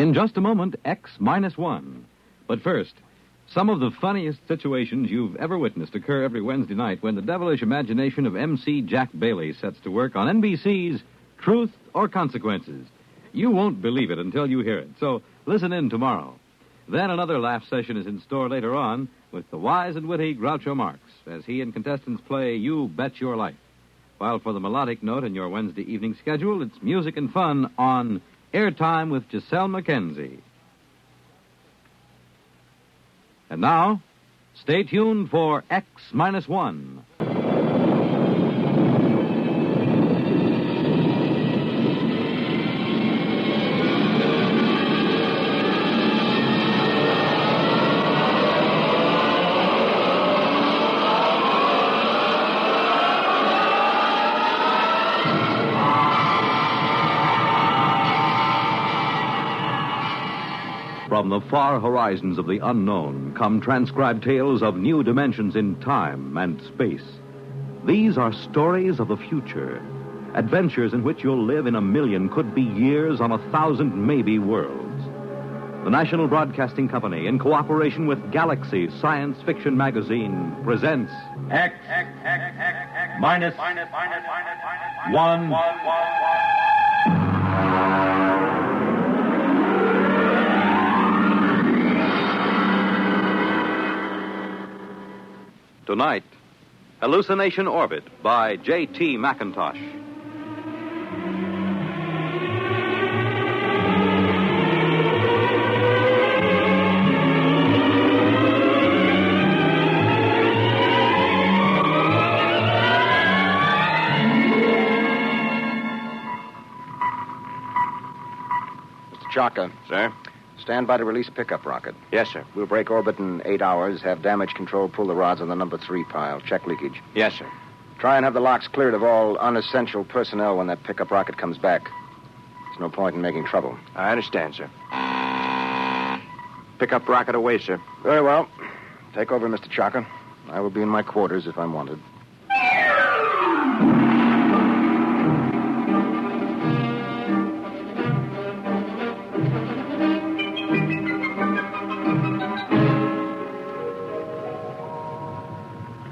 In just a moment, X-1. But first, some of the funniest situations you've ever witnessed occur every Wednesday night when the devilish imagination of MC Jack Bailey sets to work on NBC's Truth or Consequences. You won't believe it until you hear it, so listen in tomorrow. Then another laugh session is in store later on with the wise and witty Groucho Marx as he and contestants play You Bet Your Life. While for the melodic note in your Wednesday evening schedule, it's music and fun on Airtime with Giselle McKenzie. And now, stay tuned for X-1. From the far horizons of the unknown come transcribed tales of new dimensions in time and space. These are stories of the future, adventures in which you'll live in 1,000,000, could be years, on 1,000 maybe worlds. The National Broadcasting Company, in cooperation with Galaxy Science Fiction Magazine, presents X minus 1. Tonight, Hallucination Orbit by J.T. McIntosh. Mr. Chaka. Sir? Stand by to release pickup rocket. Yes, sir. We'll break orbit in 8 hours, have damage control pull the rods on the number 3 pile. Check leakage. Yes, sir. Try and have the locks cleared of all unessential personnel when that pickup rocket comes back. There's no point in making trouble. I understand, sir. Pickup rocket away, sir. Very well. Take over, Mr. Chaka. I will be in my quarters if I'm wanted.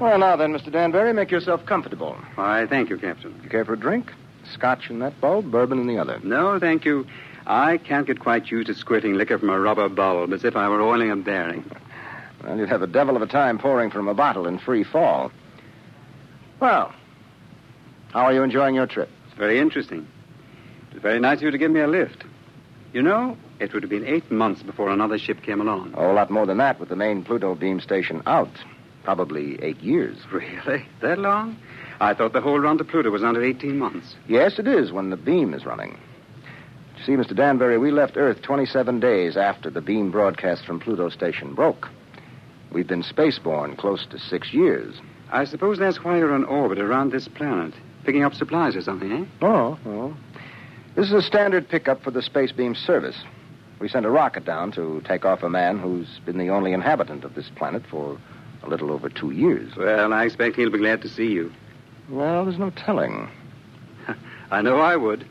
Well, now then, Mr. Danbury, make yourself comfortable. Why, thank you, Captain. You care for a drink? Scotch in that bulb, bourbon in the other. No, thank you. I can't get quite used to squirting liquor from a rubber bulb as if I were oiling a bearing. Well, you'd have a devil of a time pouring from a bottle in free fall. Well, how are you enjoying your trip? It's very interesting. It was very nice of you to give me a lift. You know, it would have been 8 months before another ship came along. A whole lot more than that with the main Pluto beam station out. Probably 8 years. Really? That long? I thought the whole run to Pluto was under 18 months. Yes, it is when the beam is running. You see, Mr. Danbury, we left Earth 27 days after the beam broadcast from Pluto station broke. We've been spaceborne close to 6 years. I suppose that's why you're on orbit around this planet, picking up supplies or something, eh? Oh. This is a standard pickup for the space beam service. We sent a rocket down to take off a man who's been the only inhabitant of this planet for a little over 2 years. Well, I expect he'll be glad to see you. Well, there's no telling. I know I would.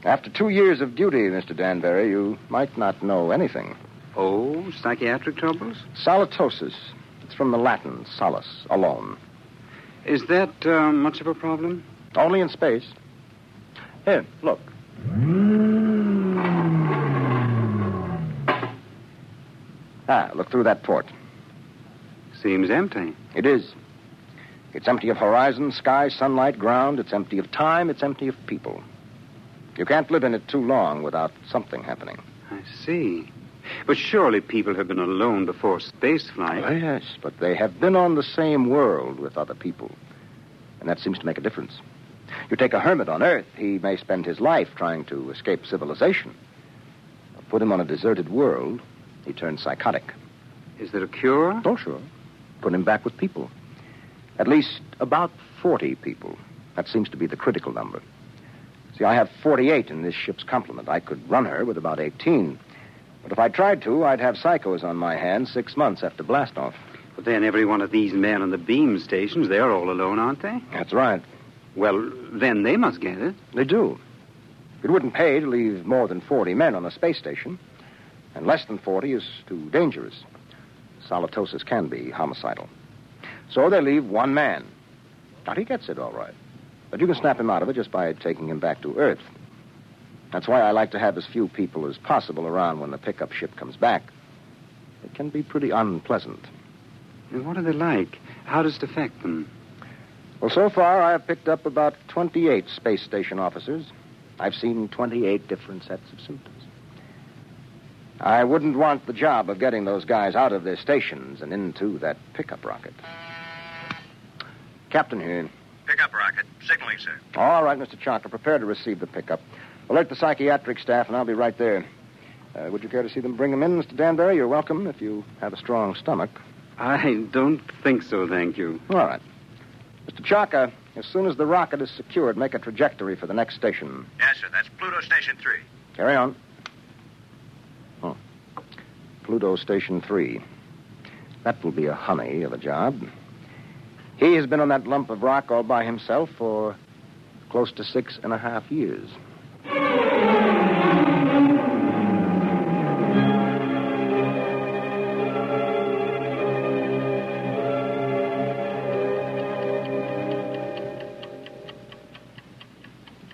After 2 years of duty, Mr. Danbury, you might not know anything. Oh, psychiatric troubles? Solitosis. It's from the Latin, solace, alone. Is that much of a problem? Only in space. Here, look. Look through that port. Seems empty. It is. It's empty of horizon, sky, sunlight, ground. It's empty of time. It's empty of people. You can't live in it too long without something happening. I see. But surely people have been alone before spaceflight. Oh, yes, but they have been on the same world with other people. And that seems to make a difference. You take a hermit on Earth, he may spend his life trying to escape civilization. Put him on a deserted world, he turns psychotic. Is there a cure? Oh, sure. Put him back with people. At least about 40 people. That seems to be the critical number. See, I have 48 in this ship's complement. I could run her with about 18. But if I tried to, I'd have psychos on my hands 6 months after blastoff. But then every one of these men on the beam stations, they're all alone, aren't they? That's right. Well, then they must get it. They do. It wouldn't pay to leave more than 40 men on a space station. And less than 40 is too dangerous. Halitosis can be homicidal. So they leave one man. Now, he gets it all right. But you can snap him out of it just by taking him back to Earth. That's why I like to have as few people as possible around when the pickup ship comes back. It can be pretty unpleasant. And what are they like? How does it affect them? Well, so far, I have picked up about 28 space station officers. I've seen 28 different sets of symptoms. I wouldn't want the job of getting those guys out of their stations and into that pickup rocket. Captain here. Pickup rocket. Signaling, sir. All right, Mr. Chalker, prepare to receive the pickup. Alert the psychiatric staff, and I'll be right there. Would you care to see them bring them in, Mr. Danbury? You're welcome if you have a strong stomach. I don't think so, thank you. All right. Mr. Chalker, as soon as the rocket is secured, make a trajectory for the next station. Yes, sir. That's Pluto Station 3. Carry on. Oh. Pluto Station 3. That will be a honey of a job. He has been on that lump of rock all by himself for close to 6.5 years.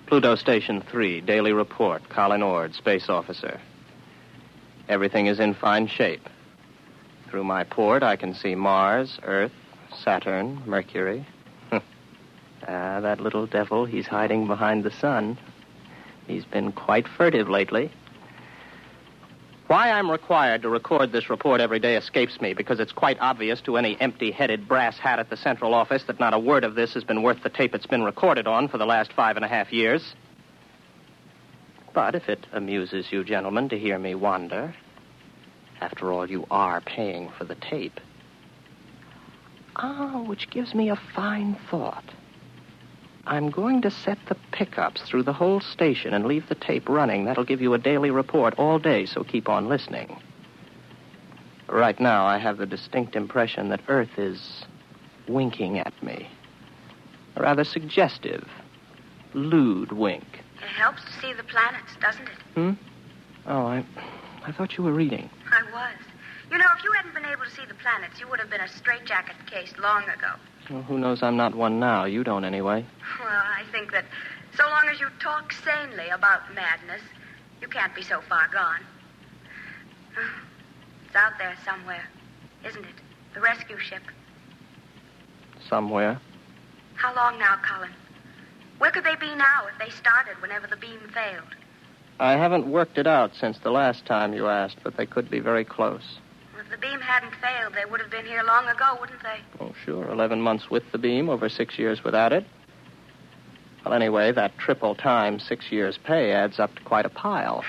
Pluto Station 3, Daily Report, Colin Ord, Space Officer. Everything is in fine shape. Through my port, I can see Mars, Earth, Saturn, Mercury. That little devil, he's hiding behind the sun. He's been quite furtive lately. Why I'm required to record this report every day escapes me, because it's quite obvious to any empty-headed brass hat at the central office that not a word of this has been worth the tape it's been recorded on for the last 5.5 years. But if it amuses you gentlemen to hear me wander, after all, you are paying for the tape. Which gives me a fine thought. I'm going to set the pickups through the whole station and leave the tape running. That'll give you a daily report all day, so keep on listening. Right now, I have the distinct impression that Earth is winking at me. A rather suggestive, lewd wink. It helps to see the planets, doesn't it? Oh, I thought you were reading. I was. You know, if you hadn't been able to see the planets, you would have been a straitjacket case long ago. Well, who knows I'm not one now. You don't, anyway. Well, I think that so long as you talk sanely about madness, you can't be so far gone. It's out there somewhere, isn't it? The rescue ship. Somewhere. How long now, Colin? Where could they be now if they started whenever the beam failed? I haven't worked it out since the last time you asked, but they could be very close. Well, if the beam hadn't failed, they would have been here long ago, wouldn't they? Oh, sure. 11 months with the beam, over 6 years without it. Well, anyway, that triple time 6 years' pay adds up to quite a pile.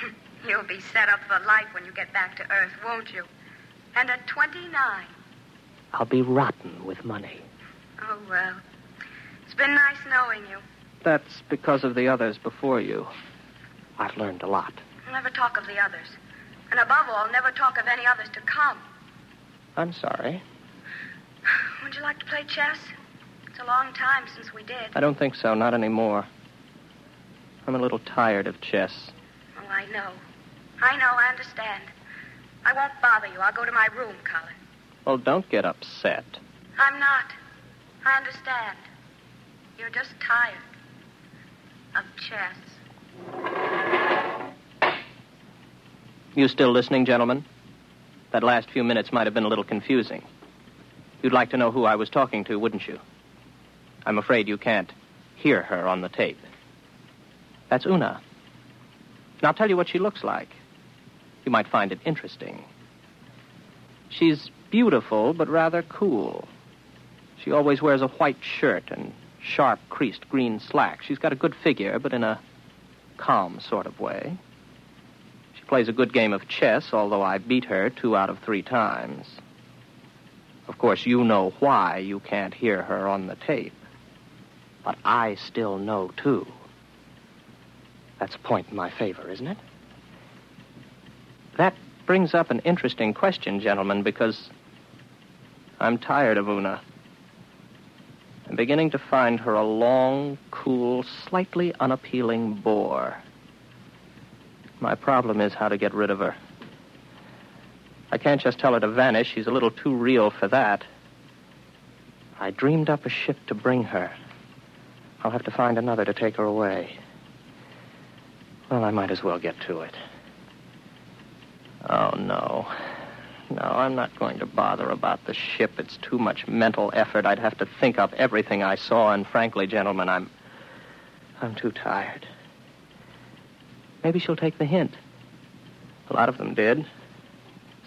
You'll be set up for life when you get back to Earth, won't you? And at 29. I'll be rotten with money. Oh, well. It's been nice knowing you. That's because of the others before you. I've learned a lot. Never talk of the others. And above all, never talk of any others to come. I'm sorry. Would you like to play chess? It's a long time since we did. I don't think so, not anymore. I'm a little tired of chess. Oh, I know. I understand. I won't bother you. I'll go to my room, Colin. Well, don't get upset. I'm not. I understand. You're just tired of chess. You still listening, gentlemen? That last few minutes might have been a little confusing. You'd like to know who I was talking to, wouldn't you? I'm afraid you can't hear her on the tape. That's Una. And I'll tell you what she looks like. You might find it interesting. She's beautiful, but rather cool. She always wears a white shirt and sharp, creased green slacks. She's got a good figure, but in a calm sort of way. She plays a good game of chess, although I beat her 2 out of 3 times. Of course, you know why you can't hear her on the tape. But I still know, too. That's a point in my favor, isn't it? That brings up an interesting question, gentlemen, because I'm tired of Una. I'm beginning to find her a long, cool, slightly unappealing bore. My problem is how to get rid of her. I can't just tell her to vanish. She's a little too real for that. I dreamed up a ship to bring her. I'll have to find another to take her away. Well, I might as well get to it. Oh, no. No, I'm not going to bother about the ship. It's too much mental effort. I'd have to think up everything I saw, and frankly, gentlemen, I'm too tired. Maybe she'll take the hint. A lot of them did.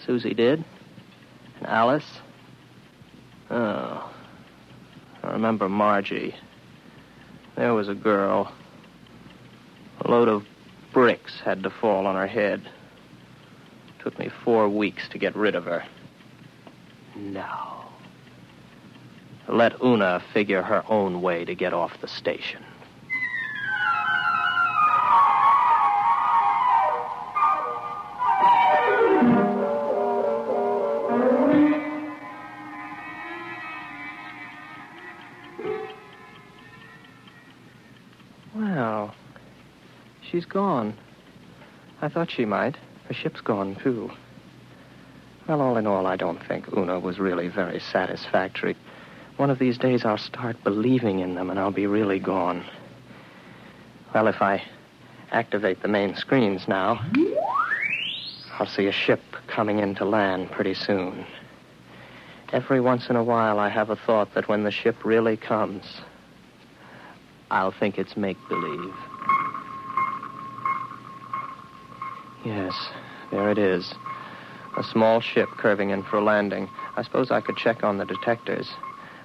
Susie did. And Alice. Oh. I remember Margie. There was a girl. A load of bricks had to fall on her head. Took me 4 weeks to get rid of her. No. Let Una figure her own way to get off the station. Well, she's gone. I thought she might. Her ship's gone, too. Well, all in all, I don't think Una was really very satisfactory. One of these days, I'll start believing in them, and I'll be really gone. Well, if I activate the main screens now, I'll see a ship coming in to land pretty soon. Every once in a while, I have a thought that when the ship really comes, I'll think it's make-believe. Yes, there it is. A small ship curving in for a landing. I suppose I could check on the detectors.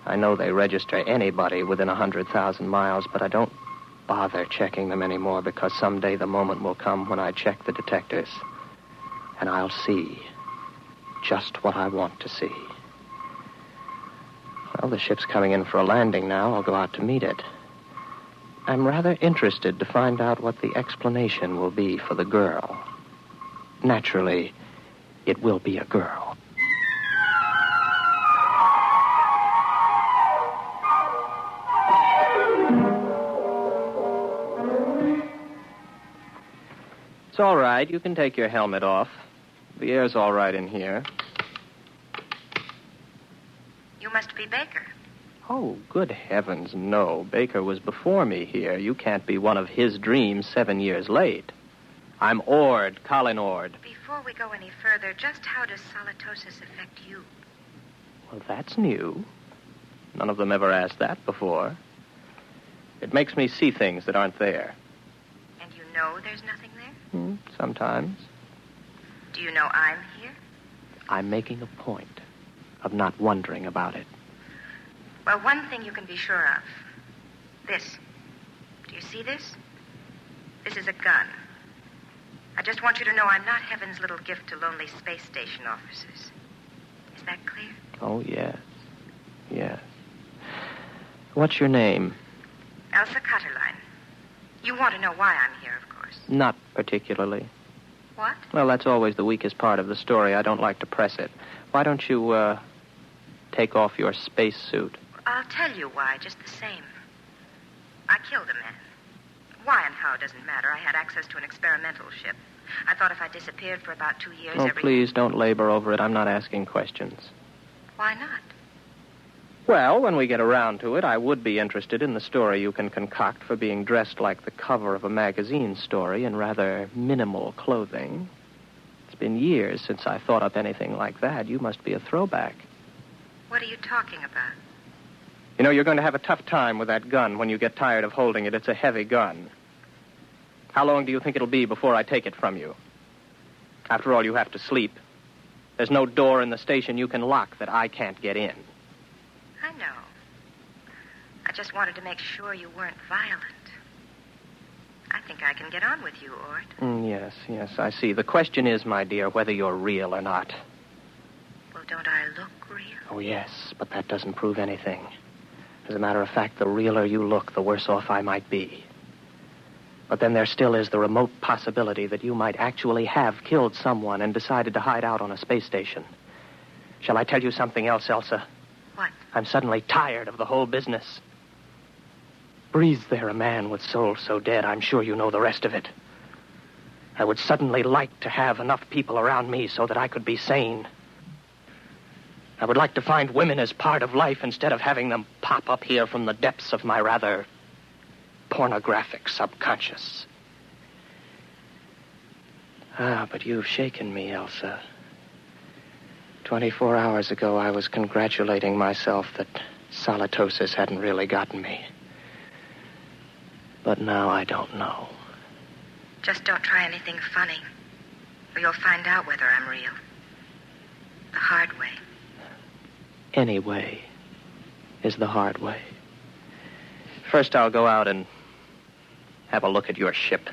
I know they register anybody within 100,000 miles, but I don't bother checking them anymore because someday the moment will come when I check the detectors. And I'll see just what I want to see. Well, the ship's coming in for a landing now. I'll go out to meet it. I'm rather interested to find out what the explanation will be for the girl. Naturally, it will be a girl. It's all right. You can take your helmet off. The air's all right in here. You must be Baker. Oh, good heavens, no. Baker was before me here. You can't be one of his dreams 7 years late. I'm Ord, Colin Ord. Before we go any further, just how does solitosis affect you? Well, that's new. None of them ever asked that before. It makes me see things that aren't there. And you know there's nothing there? Sometimes. Do you know I'm here? I'm making a point of not wondering about it. Well, one thing you can be sure of. This. Do you see this? This is a gun. I just want you to know I'm not heaven's little gift to lonely space station officers. Is that clear? Oh, yes. Yes. What's your name? Elsa Cutterline. You want to know why I'm here, of course. Not particularly. What? Well, that's always the weakest part of the story. I don't like to press it. Why don't you, take off your spacesuit? I'll tell you why, just the same. I killed a man. Why and how doesn't matter. I had access to an experimental ship. I thought if I disappeared for about 2 years, Oh, please don't labor over it. I'm not asking questions. Why not? Well, when we get around to it, I would be interested in the story you can concoct for being dressed like the cover of a magazine story in rather minimal clothing. It's been years since I thought up anything like that. You must be a throwback. What are you talking about? You know, you're going to have a tough time with that gun when you get tired of holding it. It's a heavy gun. How long do you think it'll be before I take it from you? After all, you have to sleep. There's no door in the station you can lock that I can't get in. I know. I just wanted to make sure you weren't violent. I think I can get on with you, Ort. Yes, I see. The question is, my dear, whether you're real or not. Well, don't I look real? Oh, yes, but that doesn't prove anything. As a matter of fact, the realer you look, the worse off I might be. But then there still is the remote possibility that you might actually have killed someone and decided to hide out on a space station. Shall I tell you something else, Elsa? What? I'm suddenly tired of the whole business. Breathes there a man with soul so dead, I'm sure you know the rest of it. I would suddenly like to have enough people around me so that I could be sane. I would like to find women as part of life instead of having them pop up here from the depths of my rather pornographic subconscious. But you've shaken me, Elsa. 24 hours ago, I was congratulating myself that solitosis hadn't really gotten me. But now I don't know. Just don't try anything funny, or you'll find out whether I'm real. The hard way. Any way is the hard way. First, I'll go out and have a look at your ship.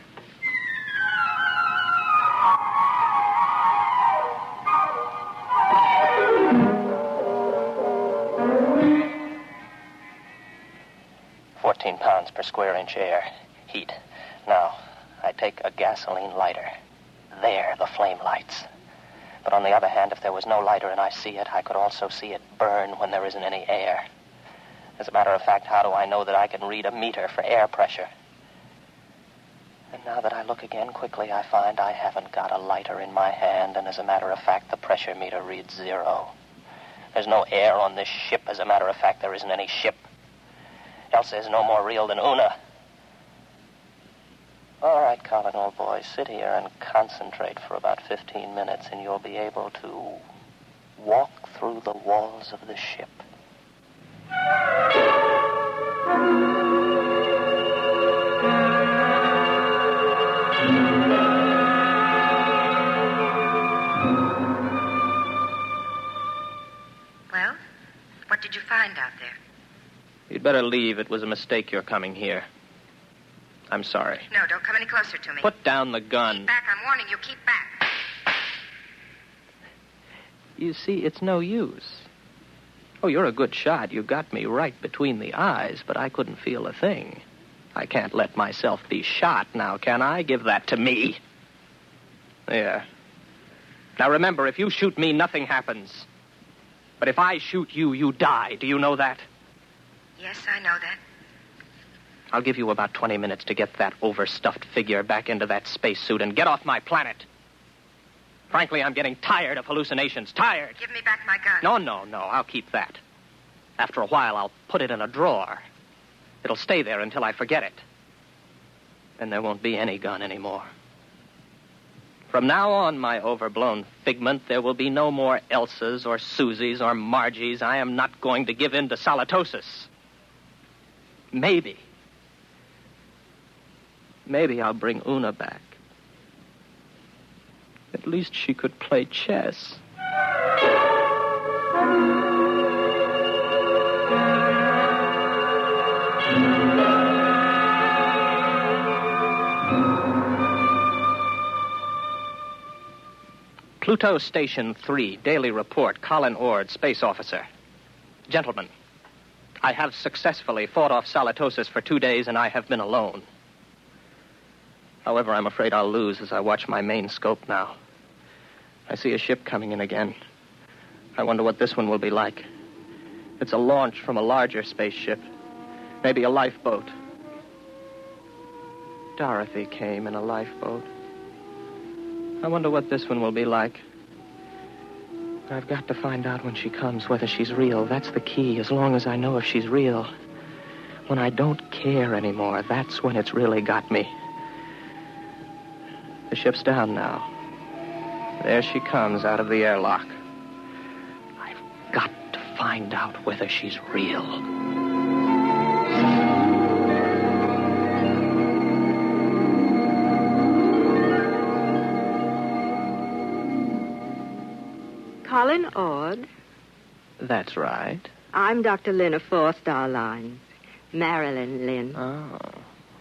£14 per square inch air. Heat. Now, I take a gasoline lighter. There, the flame lights. But on the other hand, if there was no lighter and I see it, I could also see it burn when there isn't any air. As a matter of fact, how do I know that I can read a meter for air pressure? And now that I look again quickly, I find I haven't got a lighter in my hand, and as a matter of fact, the pressure meter reads 0. There's no air on this ship. As a matter of fact, there isn't any ship. Elsa is no more real than Una. All right, Colin, old boy, sit here and concentrate for about 15 minutes, and you'll be able to walk through the walls of the ship. Well, what did you find out there? You'd better leave. It was a mistake your coming here. I'm sorry. No, don't come any closer to me. Put down the gun. Keep back. I'm warning you. Keep back. You see, it's no use. Oh, you're a good shot. You got me right between the eyes, but I couldn't feel a thing. I can't let myself be shot now, can I? Give that to me. There. Now remember, if you shoot me, nothing happens. But if I shoot you, you die. Do you know that? Yes, I know that. I'll give you about 20 minutes to get that overstuffed figure back into that spacesuit and get off my planet. Frankly, I'm getting tired of hallucinations. Tired. Give me back my gun. No. I'll keep that. After a while, I'll put it in a drawer. It'll stay there until I forget it. Then there won't be any gun anymore. From now on, my overblown figment, there will be no more Elsas or Susies or Margies. I am not going to give in to solitosis. Maybe I'll bring Una back. At least she could play chess. Pluto Station 3, Daily Report, Colin Ord, Space Officer. Gentlemen, I have successfully fought off solitosis for 2 days, and I have been alone. However, I'm afraid I'll lose as I watch my main scope now. I see a ship coming in again. I wonder what this one will be like. It's a launch from a larger spaceship. Maybe a lifeboat. Dorothy came in a lifeboat. I wonder what this one will be like. I've got to find out when she comes whether she's real. That's the key, as long as I know if she's real. When I don't care anymore, that's when it's really got me. The ship's down now. There she comes out of the airlock. I've got to find out whether she's real. Colin Ord. That's right. I'm Dr. Lynn of 4-Star Lines. Marilyn Lynn. Oh,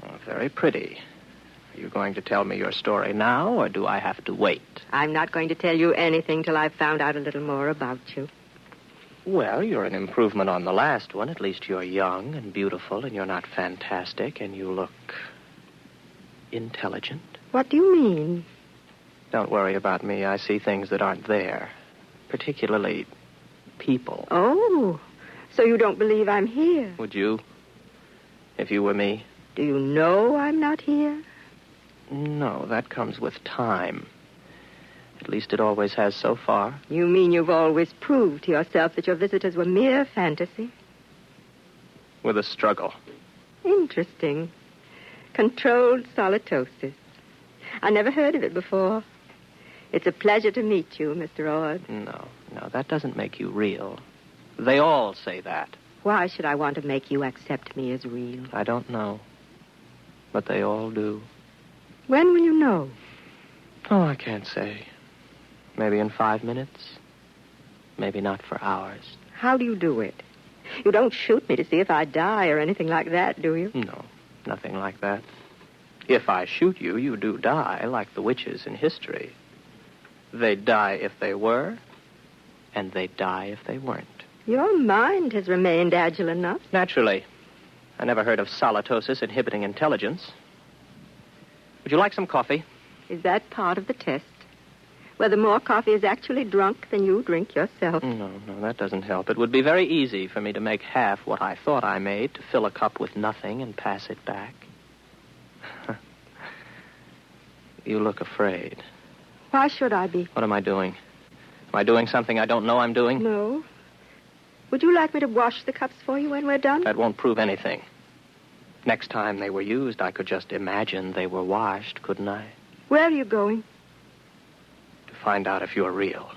well, very pretty. Are you going to tell me your story now, or do I have to wait? I'm not going to tell you anything till I've found out a little more about you. Well, you're an improvement on the last one. At least you're young and beautiful, and you're not fantastic, and you look intelligent. What do you mean? Don't worry about me. I see things that aren't there. Particularly people. Oh, so you don't believe I'm here? Would you? If you were me? Do you know I'm not here? No, that comes with time. At least it always has so far. You mean you've always proved to yourself that your visitors were mere fantasy? With a struggle. Interesting. Controlled solitosis. I never heard of it before. It's a pleasure to meet you, Mr. Ord. No, that doesn't make you real. They all say that. Why should I want to make you accept me as real? I don't know. But they all do. When will you know? Oh, I can't say. Maybe in 5 minutes. Maybe not for hours. How do you do it? You don't shoot me to see if I die or anything like that, do you? No, nothing like that. If I shoot you, you do die, like the witches in history. They'd die if they were, and they'd die if they weren't. Your mind has remained agile enough. Naturally. I never heard of solitosis inhibiting intelligence. Would you like some coffee? Is that part of the test? Whether more coffee is actually drunk than you drink yourself? No, that doesn't help. It would be very easy for me to make half what I thought I made, to fill a cup with nothing and pass it back. You look afraid. Why should I be? What am I doing? Am I doing something I don't know I'm doing? No. Would you like me to wash the cups for you when we're done? That won't prove anything. Next time they were used, I could just imagine they were washed, couldn't I? Where are you going? To find out if you're real.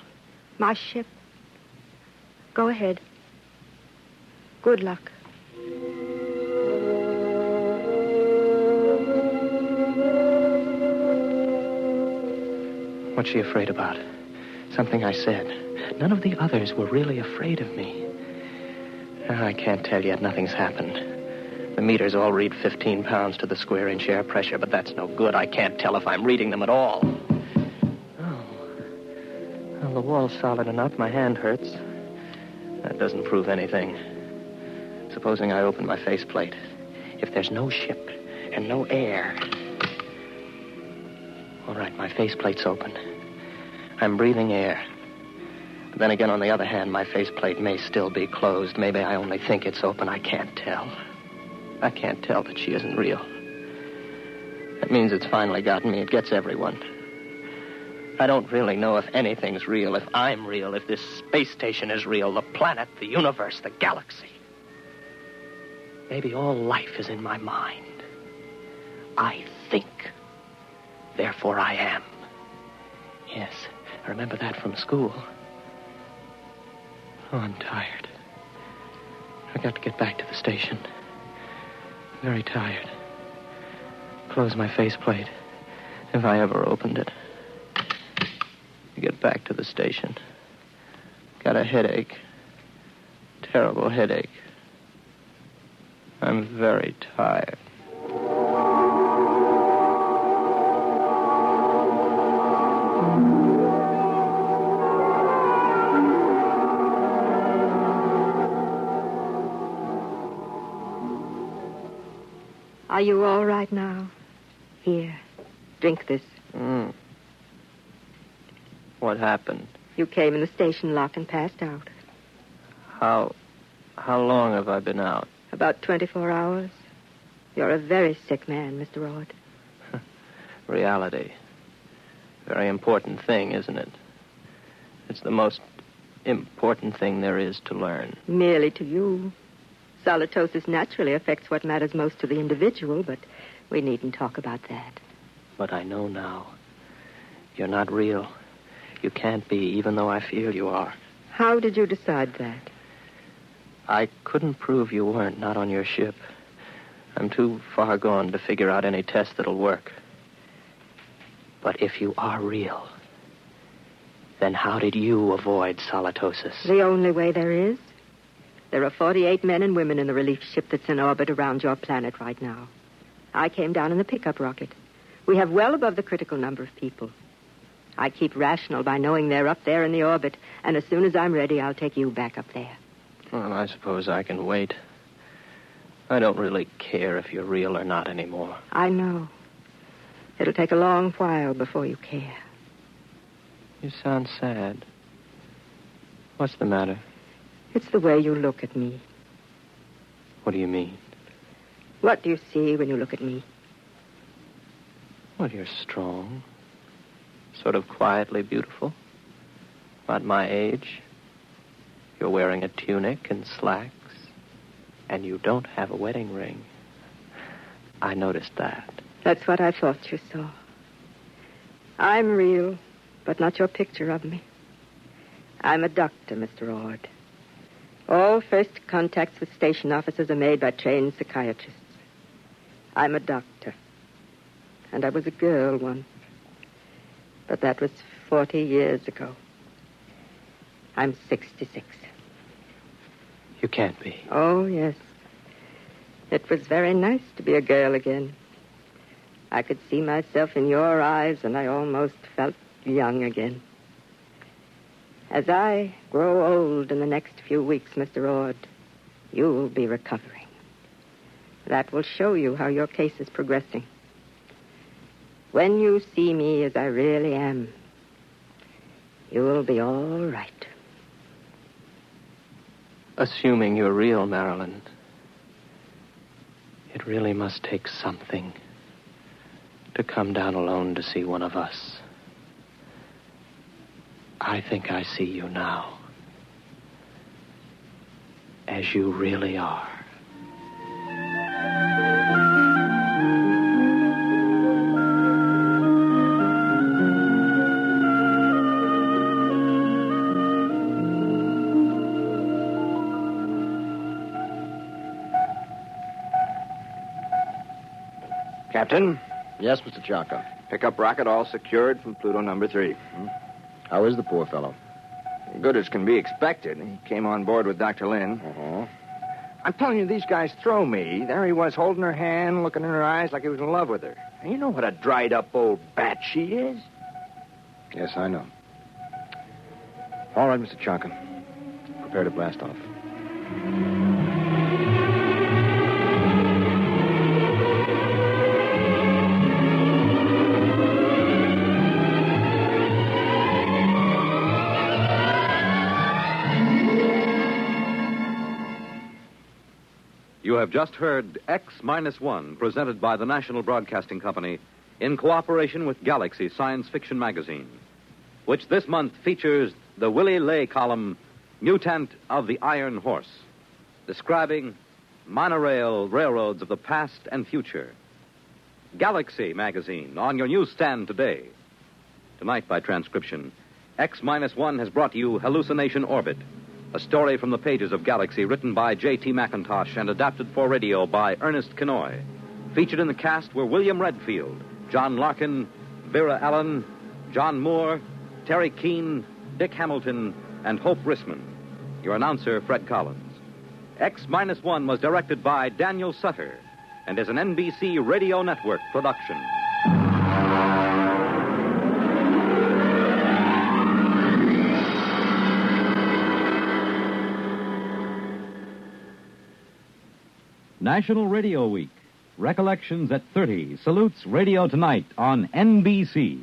My ship. Go ahead. Good luck. What's she afraid about? Something I said. None of the others were really afraid of me. I can't tell yet. Nothing's happened. The meters all read 15 pounds to the square inch air pressure, but that's no good. I can't tell if I'm reading them at all. Oh. Well, the wall's solid enough. My hand hurts. That doesn't prove anything. Supposing I open my faceplate. If there's no ship and no air... All right, my faceplate's open. I'm breathing air. But then again, on the other hand, my faceplate may still be closed. Maybe I only think it's open. I can't tell. I can't tell that she isn't real. That means it's finally gotten me. It gets everyone. I don't really know if anything's real, if I'm real, if this space station is real, the planet, the universe, the galaxy. Maybe all life is in my mind. I think. Therefore I am. Yes, I remember that from school. Oh, I'm tired. I got to get back to the station. Very tired. Close my faceplate, if I ever opened it. To get back to the station. Got a headache. Terrible headache. I'm very tired. Are you all right now? Here, drink this. What happened? You came in the station lock and passed out. How long have I been out? About 24 hours. You're a very sick man, Mr. Ord. Reality. Very important thing, isn't it? It's the most important thing there is to learn. Merely to you. Solitosis naturally affects what matters most to the individual, but we needn't talk about that. But I know now. You're not real. You can't be, even though I feel you are. How did you decide that? I couldn't prove you weren't, not on your ship. I'm too far gone to figure out any test that'll work. But if you are real, then how did you avoid solitosis? The only way there is. There are 48 men and women in the relief ship that's in orbit around your planet right now. I came down in the pickup rocket. We have well above the critical number of people. I keep rational by knowing they're up there in the orbit, and as soon as I'm ready, I'll take you back up there. Well, I suppose I can wait. I don't really care if you're real or not anymore. I know. It'll take a long while before you care. You sound sad. What's the matter? It's the way you look at me. What do you mean? What do you see when you look at me? Well, you're strong. Sort of quietly beautiful. About my age. You're wearing a tunic and slacks. And you don't have a wedding ring. I noticed that. That's what I thought you saw. I'm real, but not your picture of me. I'm a doctor, Mr. Ord. All first contacts with station officers are made by trained psychiatrists. I'm a doctor. And I was a girl once. But that was 40 years ago. I'm 66. You can't be. Oh, yes. It was very nice to be a girl again. I could see myself in your eyes, and I almost felt young again. As I grow old in the next few weeks, Mr. Ord, you'll be recovering. That will show you how your case is progressing. When you see me as I really am, you'll be all right. Assuming you're real, Marilyn, it really must take something to come down alone to see one of us. I think I see you now. As you really are. Captain, Yes, Mr. Chaka. pickup rocket all secured from Pluto number 3. How is the poor fellow? Good as can be expected. He came on board with Dr. Lynn. Uh-huh. I'm telling you, these guys throw me. There he was, holding her hand, looking in her eyes like he was in love with her. And you know what a dried-up old bat she is? Yes, I know. All right, Mr. Chaka. Prepare to blast off. You have just heard X-1, presented by the National Broadcasting Company in cooperation with Galaxy Science Fiction Magazine, which this month features the Willie Lay column, Mutant of the Iron Horse, describing monorail railroads of the past and future. Galaxy Magazine, on your newsstand today. Tonight, by transcription, X-1 has brought you Hallucination Orbit, a story from the pages of Galaxy written by J.T. McIntosh and adapted for radio by Ernest Kenoy. Featured in the cast were William Redfield, John Larkin, Vera Allen, John Moore, Terry Keane, Dick Hamilton, and Hope Rissman. Your announcer, Fred Collins. X-1 was directed by Daniel Sutter and is an NBC Radio Network production. National Radio Week. Recollections at 30 salutes Radio Tonight on NBC.